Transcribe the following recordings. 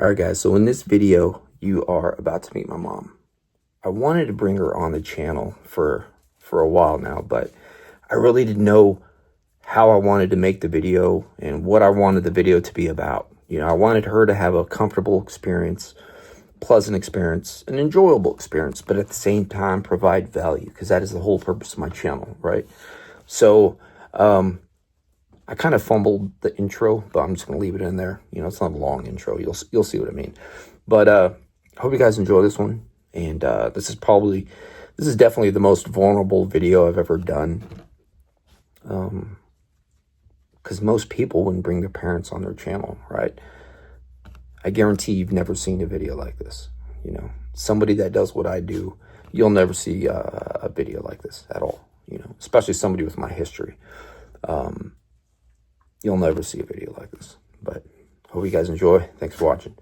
Alright guys, so in this video, you are about to meet my mom. I wanted to bring her on the channel for a while now, but I really didn't know how I wanted to make the video and what I wanted the video to be about. You know, I wanted her to have a comfortable experience, pleasant experience, an enjoyable experience, but at the same time provide value, because that is the whole purpose of my channel, right? So, I kind of fumbled the intro, but I'm just going to leave it in there. You know, it's not a long intro. You'll see what I mean. But I hope you guys enjoy this one. And this is definitely the most vulnerable video I've ever done. Because most people wouldn't bring their parents on their channel, right? I guarantee you've never seen a video like this. You know, somebody that does what I do, you'll never see a video like this at all. You know, especially somebody with my history. You'll never see a video like this, but hope you guys enjoy. Thanks for watching.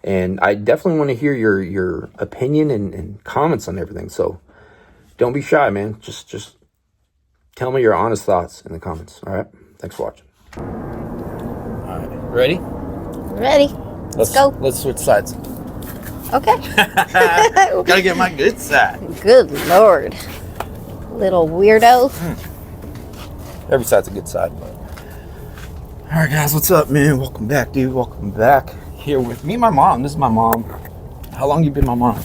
And I definitely want to hear your opinion and comments on everything. So don't be shy, man. Just tell me your honest thoughts in the comments. All right. Thanks for watching. All right. Ready? Ready. Let's go. Let's switch sides. Okay. Gotta get my good side. Good Lord. Little weirdo. Every side's a good side, but. All right, guys, what's up, man? Welcome back, dude. Welcome back. Here with me, my mom. This is my mom. How long you been my mom?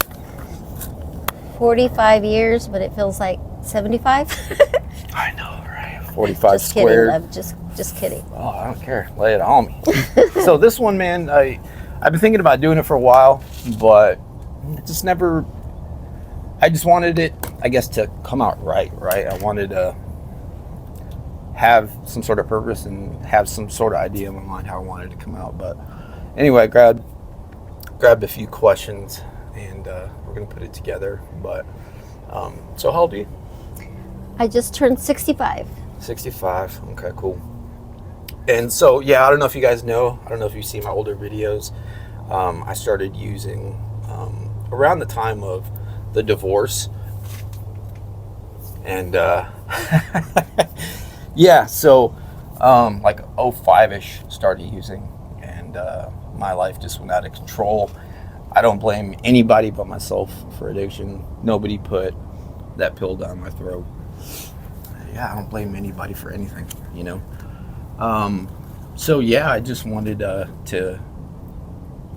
45 years, but it feels like 75. I know, right? 45 just squared. Kidding, love. Just kidding. Oh, I don't care. Lay it on me. So this one, man, I've been thinking about doing it for a while, but just never. I just wanted it, I guess, to come out right? I wanted to have some sort of purpose and have some sort of idea in my mind how I wanted to come out. But anyway, I grabbed a few questions and we're gonna put it together. But so how old are you? I just turned 65. 65. Okay, cool. And so yeah, I don't know if you guys know, I don't know if you see my older videos. I started using around the time of the divorce, and yeah, so like 05-ish started using, and my life just went out of control. I don't blame anybody but myself for addiction. Nobody put that pill down my throat. Yeah, I don't blame anybody for anything, you know. So yeah, I just wanted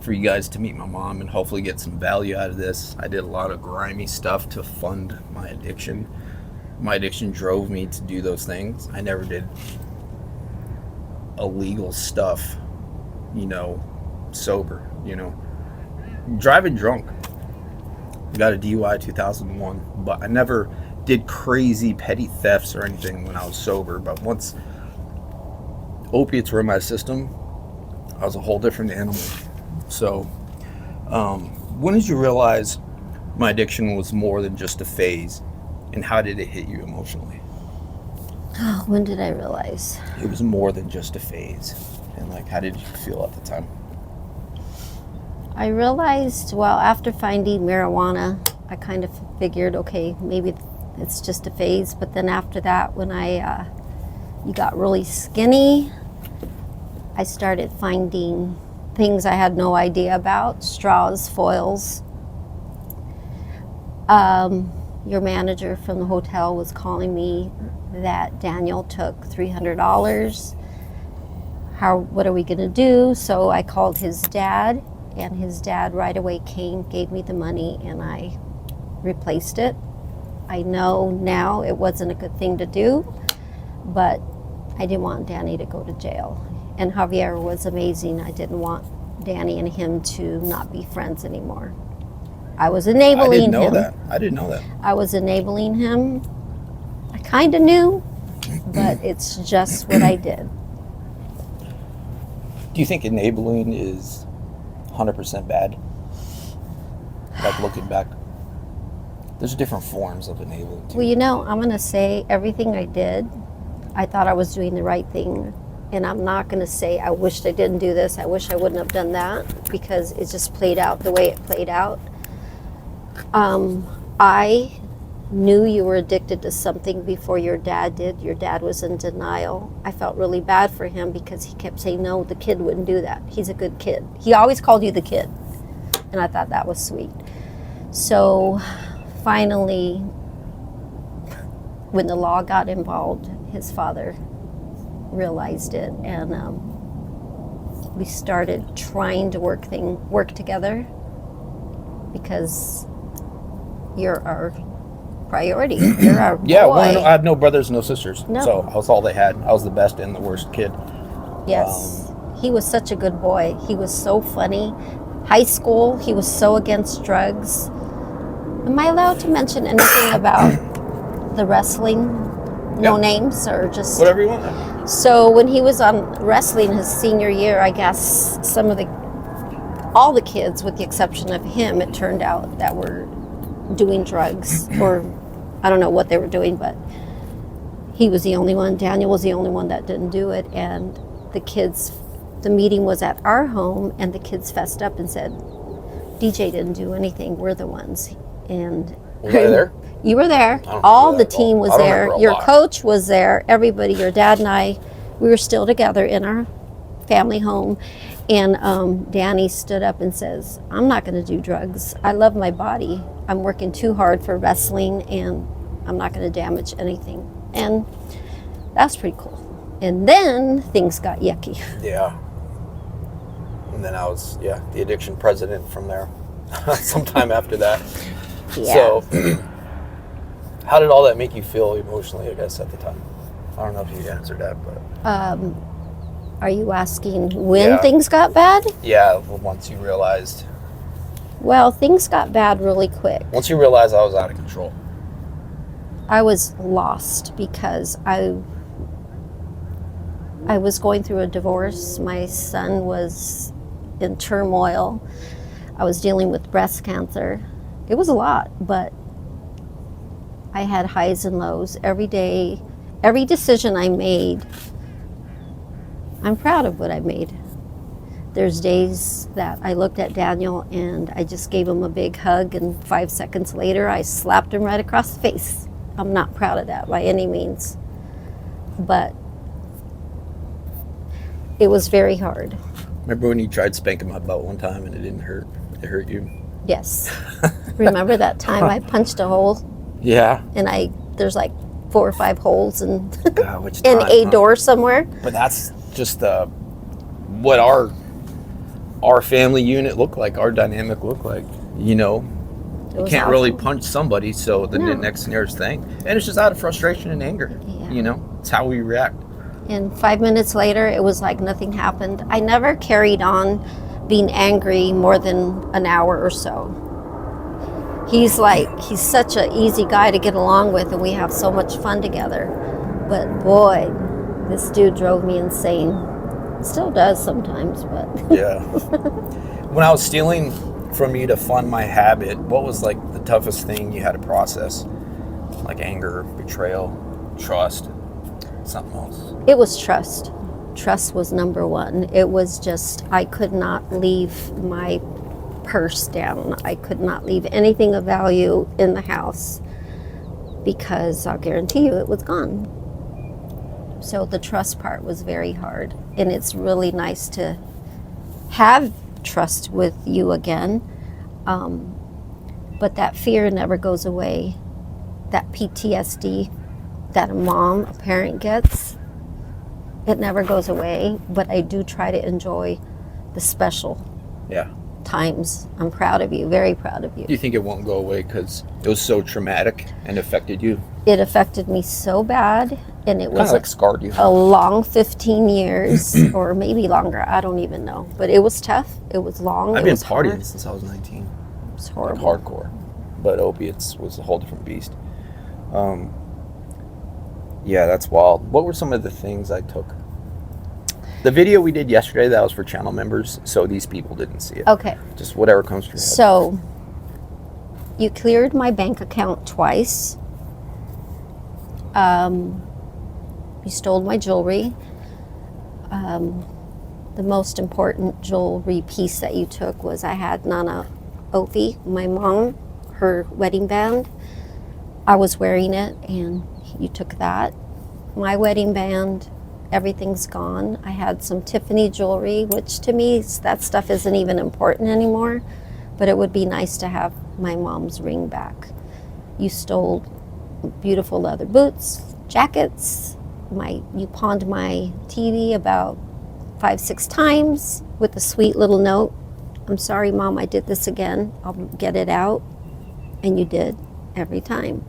for you guys to meet my mom and hopefully get some value out of this. I did a lot of grimy stuff to fund my addiction. My addiction drove me to do those things. I never did illegal stuff, you know, sober, you know. Driving drunk. Got a DUI 2001, but I never did crazy petty thefts or anything when I was sober. But once opiates were in my system, I was a whole different animal. So, when did you realize my addiction was more than just a phase? And how did it hit you emotionally? Oh, when did I realize? It was more than just a phase. And like, how did you feel at the time? I realized, well, after finding marijuana, I kind of figured, okay, maybe it's just a phase. But then after that, when you got really skinny, I started finding things I had no idea about, straws, foils. Your manager from the hotel was calling me that Daniel took $300. What are we gonna do? So I called his dad, and his dad right away came, gave me the money, and I replaced it. I know now it wasn't a good thing to do, but I didn't want Danny to go to jail. And Javier was amazing. I didn't want Danny and him to not be friends anymore. I was enabling him. I didn't know that. I was enabling him. I kind of knew, but it's just what I did. Do you think enabling is 100% bad? Like looking back, there's different forms of enabling too. Well, you know, I'm going to say everything I did, I thought I was doing the right thing. And I'm not going to say I wished I didn't do this. I wish I wouldn't have done that, because it just played out the way it played out. I knew you were addicted to something before your dad did. Your dad was in denial. I felt really bad for him because he kept saying, no, the kid wouldn't do that. He's a good kid. He always called you the kid. And I thought that was sweet. So finally, when the law got involved, his father realized it, and we started trying to work together, because you're our priority. You're our boy. Yeah, well, I had no brothers, no sisters. No. So I was all they had. I was the best and the worst kid. Yes. He was such a good boy. He was so funny. High school, he was so against drugs. Am I allowed to mention anything about the wrestling? No Yeah. names, or just... Whatever you want. So when he was on wrestling his senior year, I guess all the kids, with the exception of him, it turned out, that were doing drugs, or I don't know what they were doing, but he was the only one. Daniel was the only one that didn't do it. And the meeting was at our home, and the kids fessed up and said, DJ didn't do anything, we're the ones. And Was I there? you were there. don't All remember the that at team all. was I don't there. remember a Your lot. coach was there. Everybody, your dad and I, we were still together in our family home. And Danny stood up and says, I'm not going to do drugs. I love my body. I'm working too hard for wrestling, and I'm not going to damage anything. And that's pretty cool. And then things got yucky. Yeah. And then I was, the addiction president from there. Sometime after that. Yeah. So, how did all that make you feel emotionally, I guess, at the time? I don't know if you answered that, but... Are you asking when Yeah. things got bad? Yeah, once you realized... Well, things got bad really quick. Once you realized I was out of control. I was lost because I was going through a divorce. My son was in turmoil. I was dealing with breast cancer. It was a lot, but I had highs and lows every day. Every decision I made, I'm proud of what I made. There's days that I looked at Daniel and I just gave him a big hug, and 5 seconds later I slapped him right across the face. I'm not proud of that by any means, but it was very hard. Remember when you tried spanking my butt one time and it didn't hurt? It hurt you? Yes. Remember that time I punched a hole Yeah. and there's like 4 or 5 holes in, God, which in time, a huh? door somewhere? But that's just what our family unit looked like, our dynamic looked like. You know, It you was can't really awful. punch somebody, so the No. next nearest thing. And it's just out of frustration and anger. Yeah. You know, it's how we react. And 5 minutes later, it was like nothing happened. I never carried on being angry more than an hour or so. He's such an easy guy to get along with, and we have so much fun together. But boy, this dude drove me insane. Still does sometimes, but Yeah. When I was stealing from you to fund my habit, what was like the toughest thing you had to process? Like anger, betrayal, trust, something else? it was trust. Trust was number one. It was just, I could not leave my purse down. I could not leave anything of value in the house, because I'll guarantee you it was gone. So the trust part was very hard, and it's really nice to have trust with you again. But that fear never goes away. That PTSD that a parent gets, it never goes away. But I do try to enjoy the special Yeah. times. I'm proud of you, very proud of you. Do you think it won't go away because it was so traumatic and affected you? It affected me so bad, and it Kind was of like scarred you. a long 15 years, or maybe longer. I don't even know. But it was tough. It was long. I've it been was partying hard. since I was 19. It was Like horrible. hardcore. But opiates was a whole different beast. Yeah, that's wild. What were some of the things I took? The video we did yesterday, that was for channel members, so these people didn't see it. Okay. Just whatever comes to your head. So, you cleared my bank account twice. You stole my jewelry. The most important jewelry piece that you took was, I had Nana Opie, my mom, her wedding band. I was wearing it, and you took that. My wedding band, everything's gone. I had some Tiffany jewelry, which to me, that stuff isn't even important anymore, but it would be nice to have my mom's ring back. You stole beautiful leather boots, jackets. You pawned my TV about 5-6 times with a sweet little note. I'm sorry, Mom, I did this again. I'll get it out. And you did every time.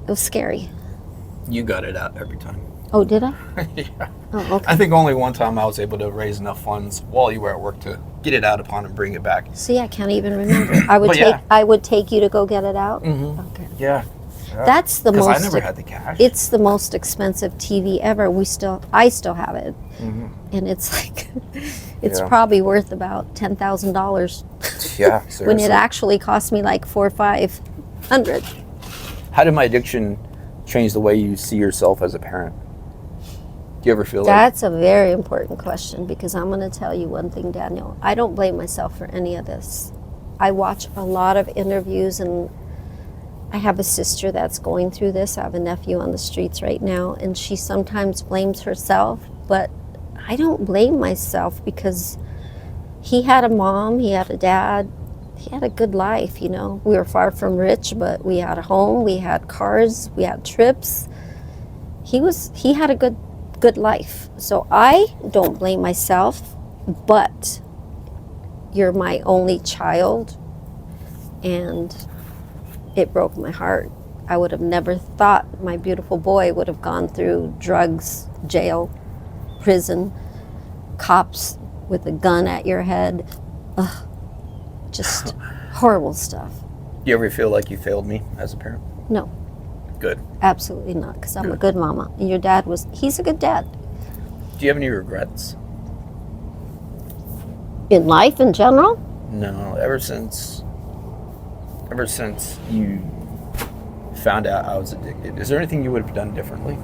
It was scary. You got it out every time. Oh, did I? Yeah. Oh, okay. I think only one time I was able to raise enough funds while you were at work to get it out upon and bring it back. See, I can't even remember. I would But take yeah. I would take you to go get it out. Mm-hmm. Okay. Yeah. That's the Because most. I never had the cash. It's the most expensive TV ever. I still have it, and it's like, it's Yeah. probably worth about $10,000 Yeah, when seriously. it actually cost me like $400 or $500. How did my addiction change the way you see yourself as a parent? Do you ever feel like... That's a very important question, because I'm going to tell you one thing, Daniel. I don't blame myself for any of this. I watch a lot of interviews, and I have a sister that's going through this. I have a nephew on the streets right now, and she sometimes blames herself, but I don't blame myself, because he had a mom, he had a dad, he had a good life, you know. We were far from rich, but we had a home, we had cars, we had trips. He had a good life. So I don't blame myself, but you're my only child, and it broke my heart. I would have never thought my beautiful boy would have gone through drugs, jail, prison, cops with a gun at your head. Ugh, just horrible stuff. Do you ever feel like you failed me as a parent? No, Good. absolutely not, because I'm a good mama. And your dad he's a good dad. Do you have any regrets? In life in general? No, ever since you found out I was addicted, is there anything you would have done differently?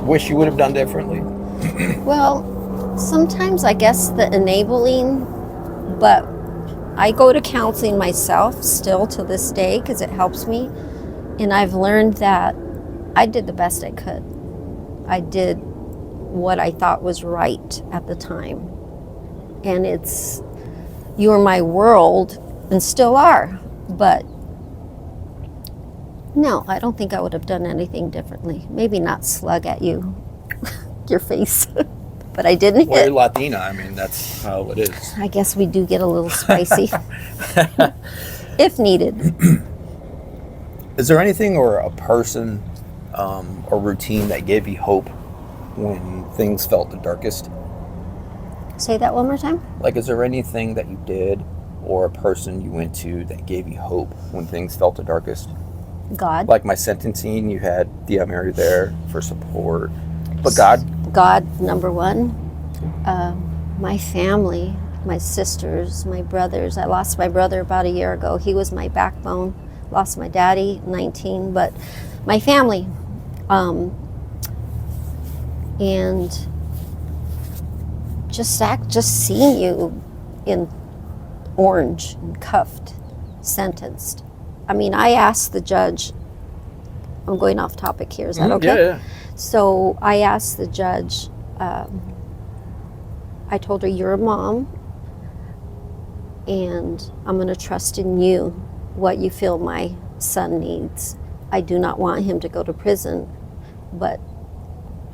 Wish you would have done differently? Well, sometimes I guess the enabling, but I go to counseling myself still to this day because it helps me. And I've learned that I did the best I could. I did what I thought was right at the time. And you were my world and still are. But no, I don't think I would have done anything differently. Maybe not slug at you, your face. But I didn't Well, hit. you're Latina. I mean, that's how it is. I guess we do get a little spicy if needed. Is there anything or a person or routine that gave you hope when things felt the darkest? Say that one more time. Like, is there anything that you did or a person you went to that gave you hope when things felt the darkest? God. Like my sentencing, you had Dia Mary there for support. But God, number one. My family, my sisters, my brothers. I lost my brother about a year ago. He was my backbone. Lost my daddy, 19. But my family. And just seeing you in orange and cuffed, sentenced. I mean, I asked the judge, I'm going off topic here, is that okay? Yeah. So I asked the judge, I told her, you're a mom, and I'm going to trust in you what you feel my son needs. I do not want him to go to prison, but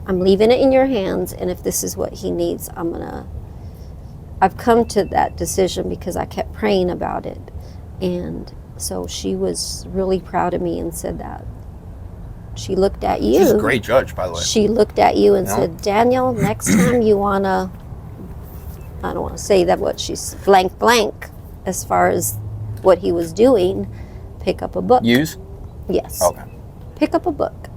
I'm leaving it in your hands, and if this is what he needs, I've come to that decision because I kept praying about it. And so she was really proud of me and said that. She looked at you. She's a great judge, by the way. She looked at you and Yeah. said, Daniel, next time you want to, I don't want to say that what she's blank, as far as what he was doing, pick up a book. Use? Yes. Okay. Pick up a book.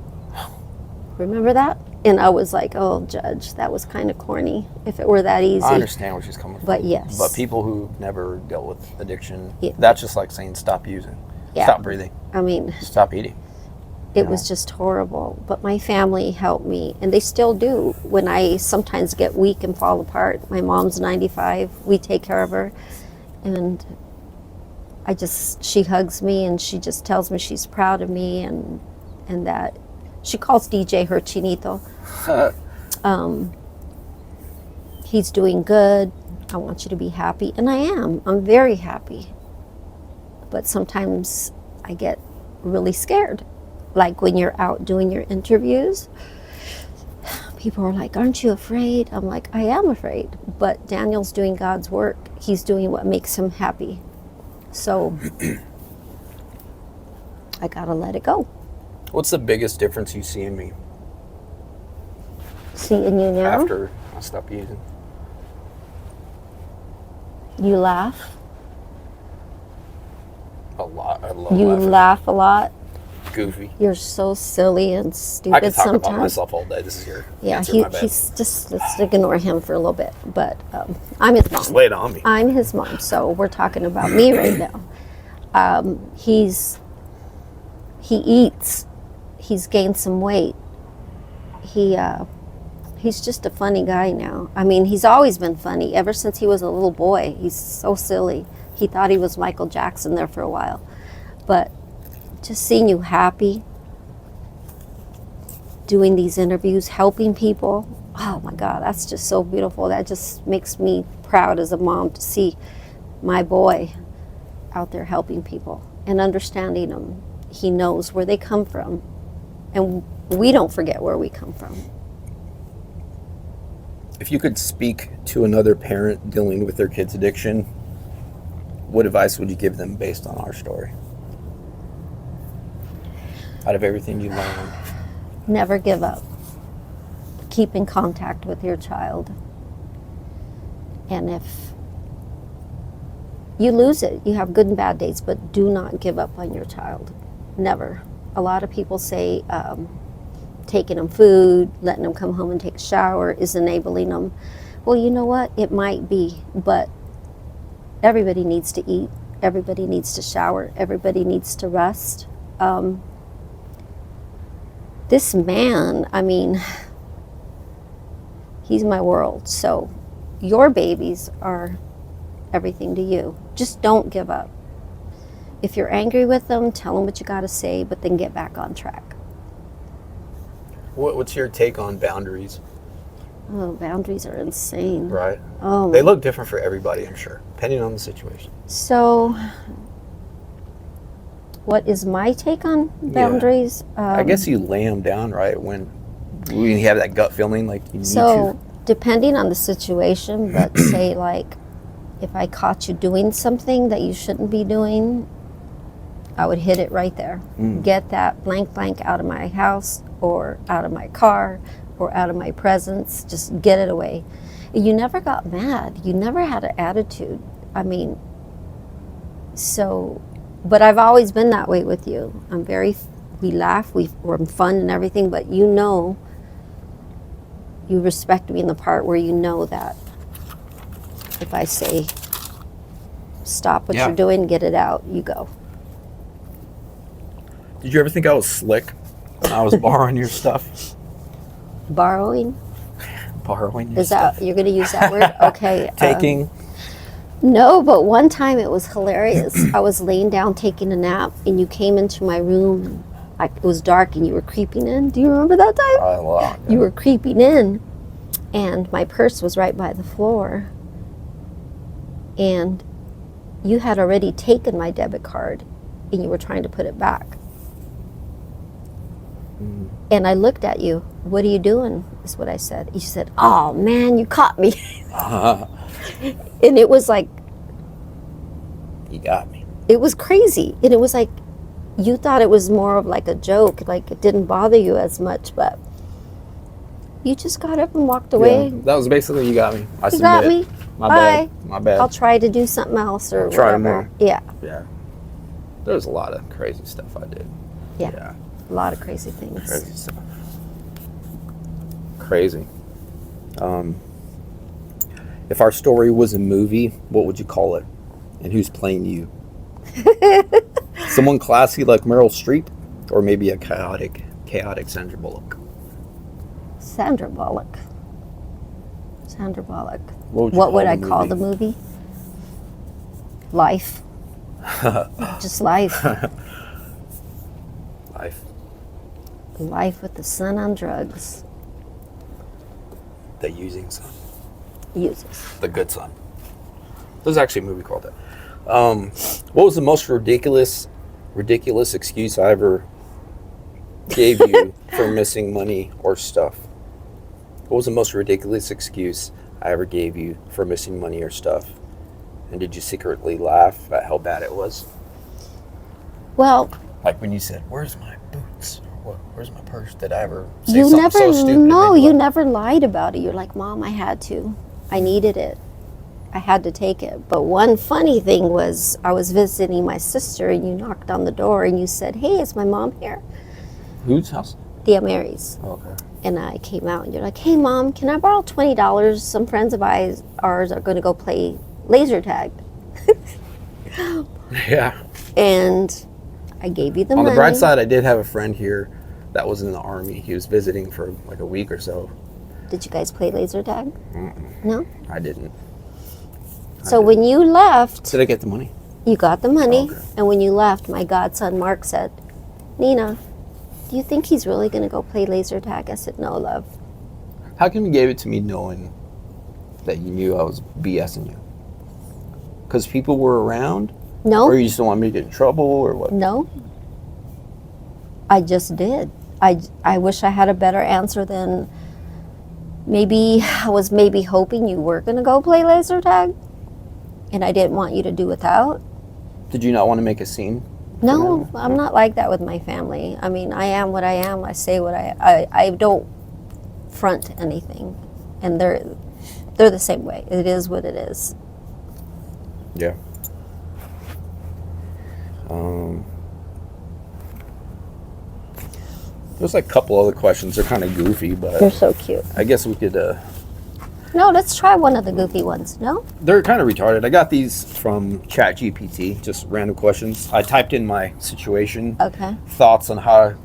Remember that? And I was like, oh, Judge, that was kind of corny if it were that easy. I understand where she's coming from. But yes. But people who've never dealt with addiction, Yeah. that's just like saying stop using. Yeah. Stop breathing. I mean, Stop eating. it was just horrible. But my family helped me, and they still do. When I sometimes get weak and fall apart, my mom's 95. We take care of her. And she hugs me and she just tells me she's proud of me and that she calls DJ her chinito. He's doing good. I want you to be happy. And I am. I'm very happy. But sometimes I get really scared. Like when you're out doing your interviews, people are like, aren't you afraid? I'm like, I am afraid. But Daniel's doing God's work. He's doing what makes him happy. So I gotta let it go. What's the biggest difference you see in me Seeing you now, after I stop using? you laugh. A lot. I love You laughing. laugh a lot. Goofy. You're so silly and stupid I can talk sometimes. about myself all day. This is your Yeah, answer, my bad. he's just, let's ignore him for a little bit. But I'm his Just mom. lay it on me. I'm his mom, so we're talking about me right now. He eats. He's gained some weight. He's just a funny guy now. I mean, he's always been funny. Ever since he was a little boy, he's so silly. He thought he was Michael Jackson there for a while. But just seeing you happy, doing these interviews, helping people, oh my God, that's just so beautiful. That just makes me proud as a mom to see my boy out there helping people and understanding them. He knows where they come from, and we don't forget where we come from. If you could speak to another parent dealing with their kid's addiction, what advice would you give them based on our story? Out of everything you learned. Never give up. Keep in contact with your child. And if you lose it, you have good and bad days, but do not give up on your child. Never. A lot of people say taking them food, letting them come home and take a shower is enabling them. Well, you know what? It might be, but everybody needs to eat. Everybody needs to shower. Everybody needs to rest. This man, I mean, he's my world. So your babies are everything to you. Just don't give up. If you're angry with them, tell them what you got to say, but then get back on track. What's your take on boundaries? Oh, boundaries are insane. Right. Oh, They look different for everybody, I'm sure, depending on the situation. so what is my take on boundaries? I guess you lay them down, right? When you have that gut feeling like you need So depending on the situation, but say like if I caught you doing something that you shouldn't be doing, I would hit it right there. Get that blank blank out of my house or out of my car or out of my presence. Just get it away. You never got mad. You never had an attitude. I mean, so, but I've always been that way with you. We laugh, we're fun and everything, but you know, you respect me in the part where you know that if I say, stop what Yeah. you're doing, get it out, you go. Did you ever think I was slick when I was borrowing your stuff? Borrowing? Borrowing your Is stuff? that, you're gonna use that word? Okay. Taking? No, but one time it was hilarious. I was laying down taking a nap and you came into my room. Like it was dark and you were creeping in. Do you remember that time? A lot. You were creeping in and my purse was right by the floor. And you had already taken my debit card and you were trying to put it back. And I looked at you. What are you doing? Is what I said. You said, oh man, you caught me. And it was like, You got me. it was crazy. And it was like, you thought it was more of like a joke, like it didn't bother you as much, but you just got up and walked away. Yeah, that was basically you got me. I You got submit. me. My Bye. bad. My bad. I'll try to do something else or Try whatever. tomorrow. Yeah, Yeah. There's a lot of crazy stuff I did. yeah, a lot of crazy things. Crazy stuff. Crazy. If our story was a movie, what would you call it? And who's playing you? Someone classy like Meryl Streep, or maybe a chaotic Sandra Bullock? Sandra Bullock. Sandra Bullock. What would you What call would the I call the movie? movie? Life. Just life. Life. Life with the son on drugs. The using son. Uses. The good son. There's actually a movie called that. What was the most ridiculous excuse I ever gave you for missing money or stuff? What was the most ridiculous excuse I ever gave you for missing money or stuff? And did you secretly laugh at how bad it was? Well, Like when you said, "Where's my boots?" Or "Where's my purse?" Did I ever say you something never, so stupid? and no, made you laugh? never lied about it. You're like, Mom, I had to. I needed it. I had to take it. But one funny thing was I was visiting my sister and you knocked on the door and you said, hey, is my mom here? Whose house? Thea Mary's. Oh, okay. And I came out and you're like, hey, Mom, can I borrow $20? Some friends of ours are going to go play laser tag. Yeah. And I gave you the On money. the bright side, I did have a friend here that was in the Army. He was visiting for like a week or so. Did you guys play laser tag? No? I didn't. So when you left, Did I get the money? you got the money. Okay. And when you left, my godson Mark said, Nina, do you think he's really going to go play laser tag? I said, no, love. How come you gave it to me knowing that you knew I was BSing you? Because people were around? No, Or you just don't want me to get in trouble or what? no. I just did. I wish I had a better answer than maybe I was maybe hoping you were going to go play laser tag. And I didn't want you to do without. Did you not want to make a scene? No, I'm not like that with my family. I mean, I am what I am. I say what I don't front anything. And they're the same way. It is what it is. Yeah. There's like a couple other questions. They're kind of goofy, You're but so cute. I guess we could... No, let's try one of the goofy ones. No? They're kind of retarded. I got these from ChatGPT, just random questions. I typed in my situation, Okay. thoughts on how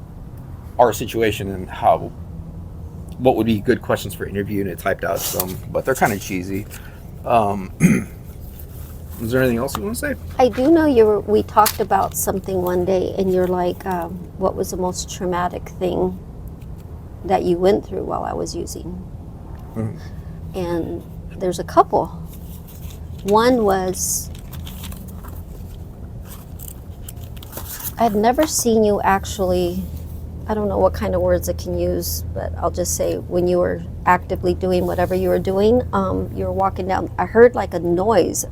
our situation and what would be good questions for interview, and it typed out some, but they're kind of cheesy. Is there anything else you want to say? I do know we talked about something one day, and you're like, what was the most traumatic thing that you went through while I was using? And there's a couple. One was, I'd never seen you actually, I don't know what kind of words I can use, but I'll just say when you were actively doing whatever you were doing, you were walking down, I heard like a noise,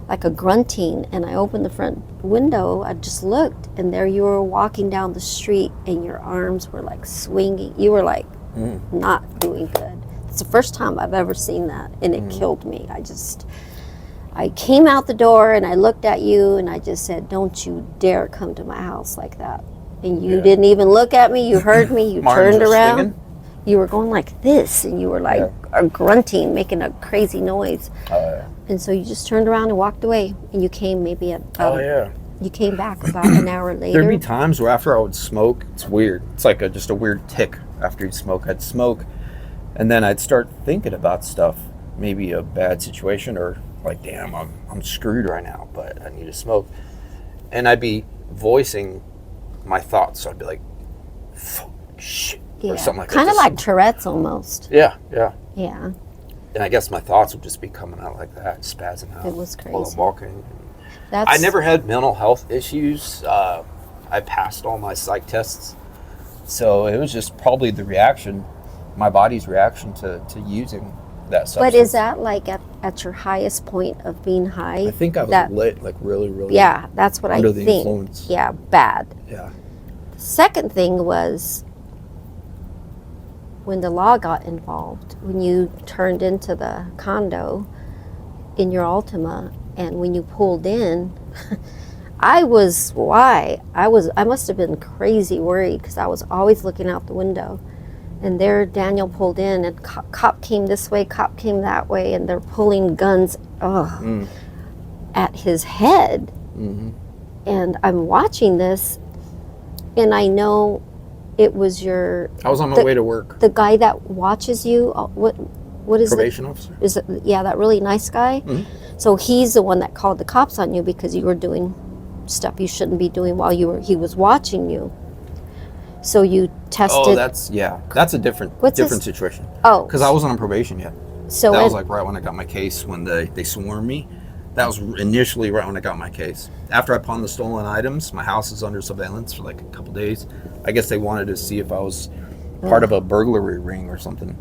like a grunting, and I opened the front window. I just looked, and there you were walking down the street, and your arms were like swinging. You were like not doing good. It's the first time I've ever seen that, and it killed me. I came out the door, and I looked at you, and I just said, don't you dare come to my house like that. And you didn't even look at me. You heard me. You My arms turned are around. swinging? You were going like this, and you were like grunting, making a crazy noise. And so you just turned around and walked away, and you came maybe you came back about an hour later. There'd be times where after I would smoke, it's weird. It's like just a weird tick after you smoke. I'd smoke, and then I'd start thinking about stuff, maybe a bad situation, or like, damn, I'm screwed right now, but I need to smoke. And I'd be voicing my thoughts. So I'd be like, fuck, shit, or something like that. Kind of Just- like Tourette's almost. Yeah. Yeah. And I guess my thoughts would just be coming out like that, spazzing out. It was while I'm crazy. walking. That's I never had mental health issues. I passed all my psych tests. So it was just probably the reaction, my body's reaction to using that substance. But is that like at your highest point of being high? I think I was lit, like really, really. Yeah, that's what under I the think. influence. Yeah, bad. Yeah. Second thing was when the law got involved, when you turned into the condo in your Altima, and when you pulled in, I must have been crazy worried because I was always looking out the window. And there Daniel pulled in, and cop came this way, cop came that way, and they're pulling guns at his head. Mm-hmm. And I'm watching this, and I know it was I was on my way to work. the guy that watches you. What is Probation officer? Is it? Yeah, that really nice guy. Mhm. So he's the one that called the cops on you because you were doing stuff you shouldn't be doing while he was watching you. So you tested. Oh, that's a different What's different this? situation. Oh, Because I wasn't on probation yet. so That was it- like right when I got my case, when they swarmed me. That was initially right when I got my case. After I pawned the stolen items, my house is under surveillance for like a couple days. I guess they wanted to see if I was part of a burglary ring or something.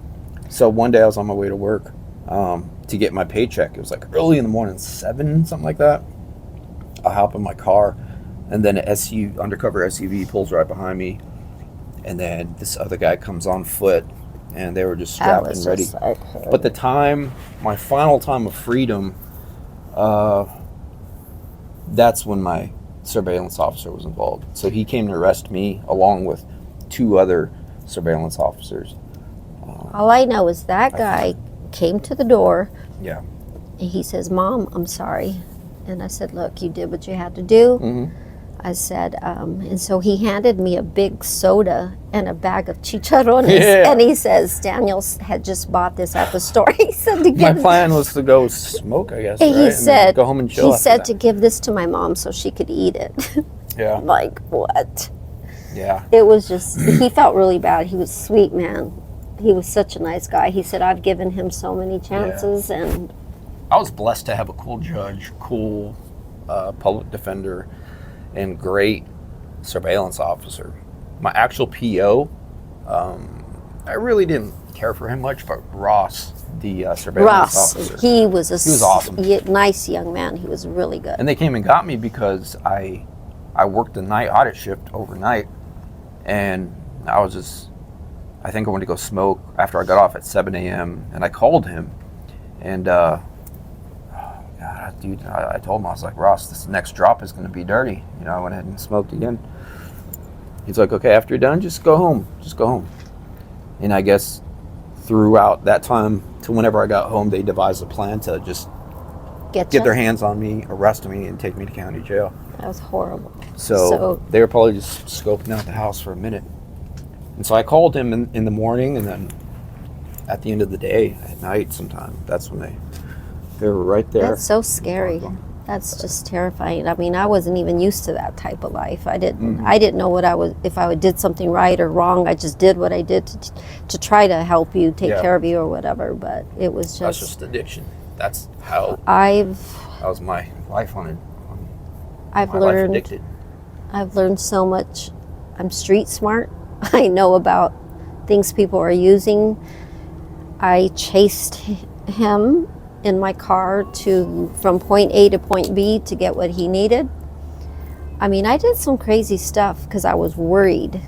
So one day I was on my way to work to get my paycheck. It was like early in the morning, 7, something like that. I hop in my car, and then an undercover SUV pulls right behind me, and then this other guy comes on foot, and they were just strapped and ready. But the time, my final time of freedom, that's when my surveillance officer was involved. So he came to arrest me along with 2 other surveillance officers. all I know is that guy came to the door Yeah. and he says, "Mom, I'm sorry." And I said, "Look, you did what you had to do." Mm-hmm. I said, and so he handed me a big soda and a bag of chicharrones. Yeah. And he says, "Daniel had just bought this at the store." He said to My give plan was to go smoke, I guess, and right? he And then said, go home and chill he after said that. to give this to my mom so she could eat it. Yeah. I'm like, what? Yeah. It was just, he felt really bad. He was sweet, man. He was such a nice guy. He said, I've given him so many chances. And I was blessed to have a cool judge, cool public defender, and great surveillance officer. My actual PO, I really didn't care for him much, but Ross, the surveillance Ross, officer, he was awesome. nice young man. He was really good. and they came and got me because I worked the night audit shift overnight, and I think I went to go smoke after I got off at 7 a.m. and I called him, and dude, I told him, I was like, "Ross, this next drop is going to be dirty." I went ahead and smoked again. He's like, "Okay, after you're done, just go home. Just go home." And I guess throughout that time to whenever I got home, they devised a plan to just get ya? their hands on me, arrest me, and take me to county jail. That was horrible. So they were probably just scoping out the house for a minute. And so I called him in the morning, and then at the end of the day, at night sometime, that's when they were right there. That's so scary. That's just terrifying. I mean, I wasn't even used to that type of life. I didn't know what I was, if I did something right or wrong. I just did what I did to try to help you, take care of you or whatever. But it was That's just addiction. That's how I've that was my life on it. I've My life learned addicted. I've learned so much. I'm street smart. I know about things people are using. I chased him in my car from point A to point B to get what he needed. I mean, I did some crazy stuff because I was worried.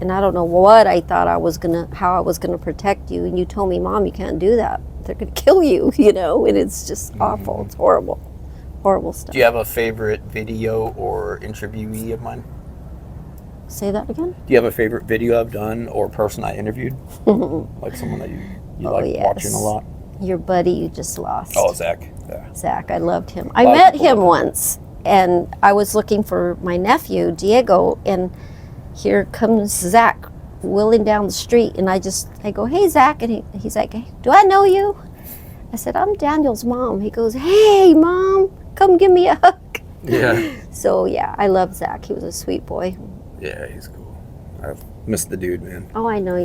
And I don't know what I thought how I was gonna protect you. And you told me, "Mom, you can't do that. They're gonna kill you," and it's just awful. It's horrible. Horrible stuff. Do you have a favorite video or interviewee of mine? Say that again? Do you have a favorite video I've done or person I interviewed? Like someone that you like watching a lot? Your buddy you just lost. Oh, Zach. Yeah. Zach, I loved him. I lot of met people him love him. once, and I was looking for my nephew, Diego, and here comes Zach wheeling down the street, and I go, "Hey, Zach," and he's like, "Hey, do I know you?" I said, "I'm Daniel's mom." He goes, "Hey, Mom, come give me a hug." Yeah. So, yeah, I love Zach. He was a sweet boy. Yeah, he's cool. I've missed the dude, man. Oh, I know.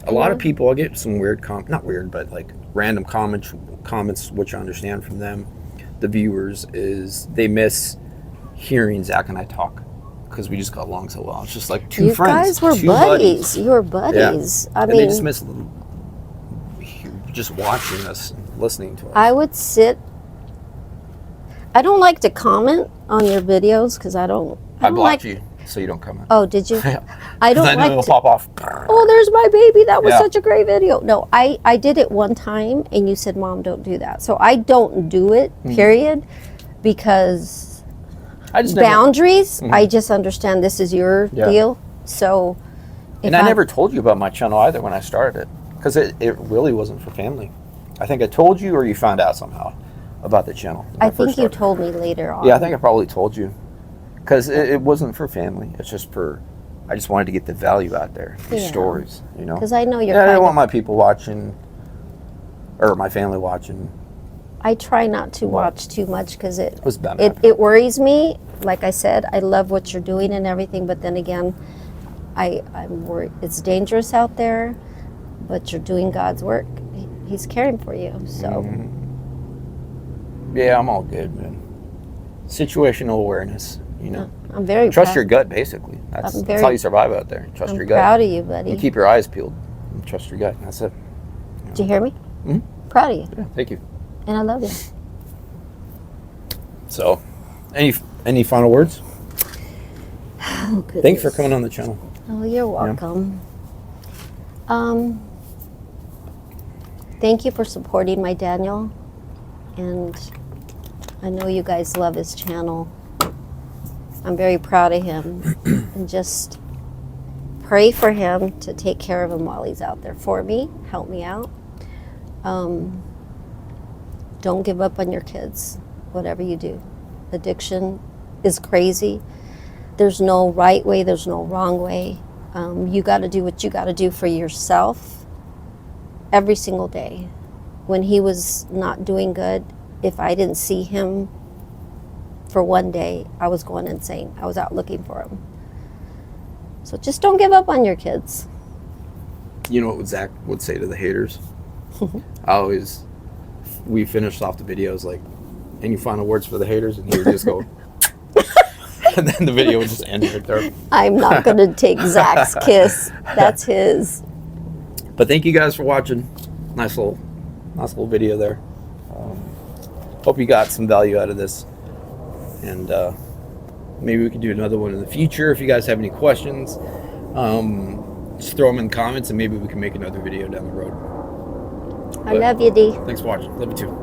A lot of people, I get some weird, not weird, but like random comments, which I understand from them, the viewers, is they miss hearing Zach and I talk because we just got along so well. It's just like two You friends. guys were two buddies. You were buddies. Yeah. I And mean, they just miss just watching us, and listening to us. I would sit. I don't like to comment on your videos because I don't blocked like you so you don't comment. Oh, did you? Yeah. I don't I know like it'll to, pop off. "Oh, there's my baby. That was Yeah. such a great video." No, I did it one time and you said, "Mom, don't do that." So I don't do it, period, because I just never, boundaries, I just understand this is your Yeah. deal. So if and I never told you about my channel either when I started it because it really wasn't for family. I think I told you or you found out somehow about the channel. when I first think you started. told me later on. Yeah, I think I probably told you because it wasn't for family. It's just I just wanted to get the value out there, these Yeah. stories, Because I know you're Yeah, I kind don't of want my people watching or my family watching I try not to watch too much because it was Batman. it worries me. Like I said, I love what you're doing and everything, but then again, I'm worried. It's dangerous out there, but you're doing God's work. He's caring for you. So Yeah, I'm all good, man. Situational awareness, you know. I'm very Trust proud. your gut, basically. That's I'm very- how you survive out there. Trust I'm your gut. proud of you, buddy. You keep your eyes peeled. And trust your gut. That's it. Did you hear me? Mhm. Proud of you, Yeah, thank you. and I love you. So, any final words? Oh, goodness. Thanks for coming on the channel. Oh, you're welcome. Thank you for supporting my Daniel, and I know you guys love his channel. I'm very proud of him, and just pray for him to take care of him while he's out there for me. Help me out. Don't give up on your kids, whatever you do. Addiction is crazy. There's no right way, there's no wrong way. You got to do what you got to do for yourself every single day. When he was not doing good, if I didn't see him for one day, I was going insane. I was out looking for him. So just don't give up on your kids. You know what Zach would say to the haters? We finished off the videos like, any final words for the haters? And he would just go, and then the video would just end right there. I'm not going to take Zach's kiss. That's his. But thank you guys for watching. Nice little video there. Hope you got some value out of this. And maybe we can do another one in the future. If you guys have any questions, just throw them in the comments and maybe we can make another video down the road. I love you, Dee. Thanks for watching. Love you too.